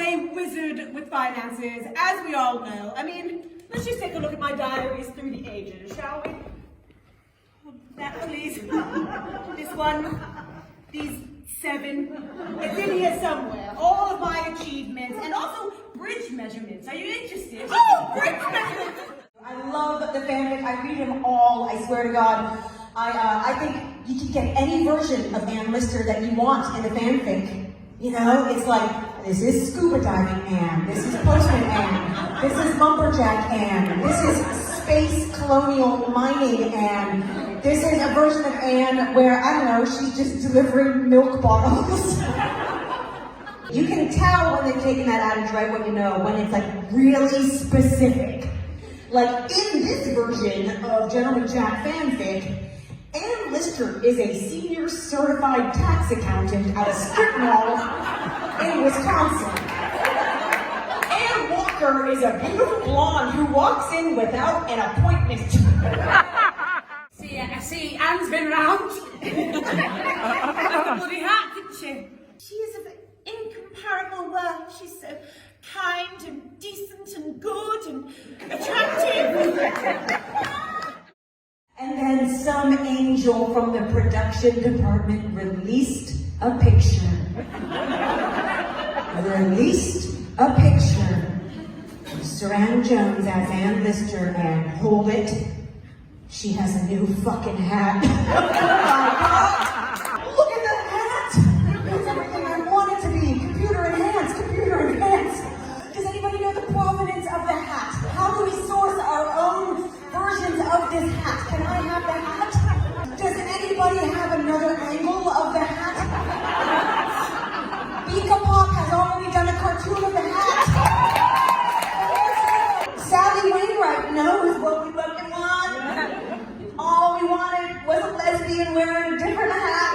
am a wizard with finances, as we all know. I mean, let's just take a look at my diaries through the ages, shall we? That, please. This one. These 7. It's in here somewhere. All of my achievements, and also bridge measurements. Are you interested? Oh, bridge measurements! I love the fanfic. I read them all. I swear to God. I think you can get any version of Ann Lister that you want in the fanfic. You know, it's like, this is scuba diving Anne, this is postman Anne, this is lumberjack Anne, this is space colonial mining Anne, this is a version of Anne where, I don't know, she's just delivering milk bottles. You can tell when they've taken that adage, right, when you know, when it's like really specific. Like in this version of Gentleman Jack fanfic, Ann Lister is a senior certified tax accountant at a strip mall in Wisconsin. Ann Walker is a beautiful blonde who walks in without an appointment. I see Anne's been round. Bloody hat, didn't she? She is of incomparable worth. She's so kind and decent and good and attractive. And then some angel from the production department released a picture. of Saran Jones as Ann Lister, and hold it, she has a new fucking hat. Oh my God! Look at that hat! It's everything I want it to be. Computer enhanced. Does anybody know the provenance of the hat? How do we source our own versions of this hat? Can I have the hat? Does anybody have another angle of the hat? Bika Pop has already done a cartoon of the hat. Sally Wainwright knows what we fucking want. All we wanted was a lesbian wearing a different hat.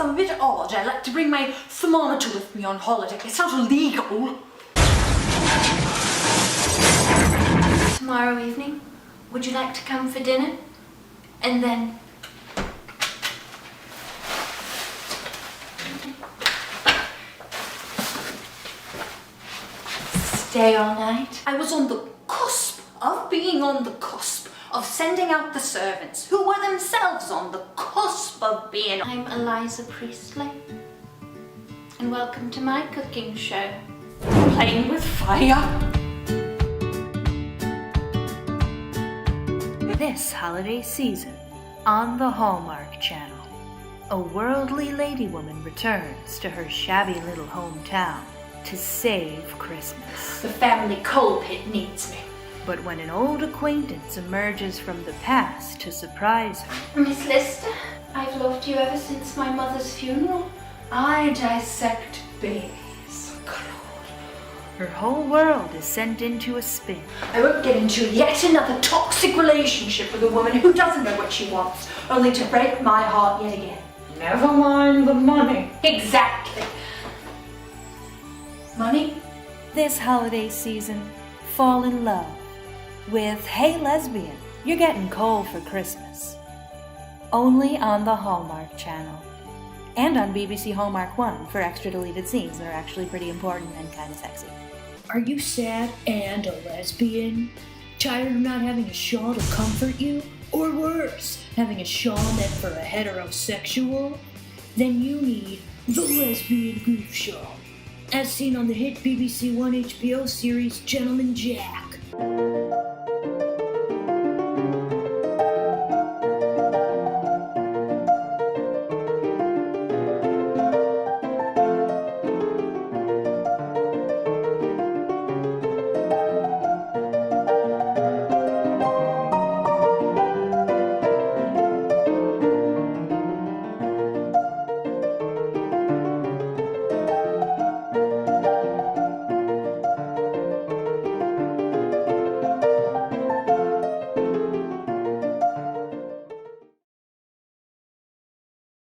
I'm a bit odd. I like to bring my thermometer with me on holiday. It's not illegal. Tomorrow evening, would you like to come for dinner? And then... stay all night? I was on the cusp of being on the cusp of sending out the servants, who were themselves on the cusp of being... I'm Eliza Priestley, and welcome to my cooking show, Playing with Fire. This holiday season, on the Hallmark Channel, a worldly ladywoman returns to her shabby little hometown to save Christmas. The family coal pit needs me. But when an old acquaintance emerges from the past to surprise her... Miss Lister, I've loved you ever since my mother's funeral. I dissect babies. her whole world is sent into a spin. I won't get into yet another toxic relationship with a woman who doesn't know what she wants, only to break my heart yet again. Never mind the money. Exactly. Money? This holiday season, fall in love with Hey Lesbian, You're Getting Coal for Christmas. Only on the Hallmark Channel. and on BBC Hallmark 1 for extra deleted scenes that are actually pretty important and kind of sexy. Are you sad and a lesbian? Tired of not having a shawl to comfort you? Or worse, having a shawl meant for a heterosexual? Then you need the Lesbian Grief Shawl, as seen on the hit BBC One HBO series Gentleman Jack.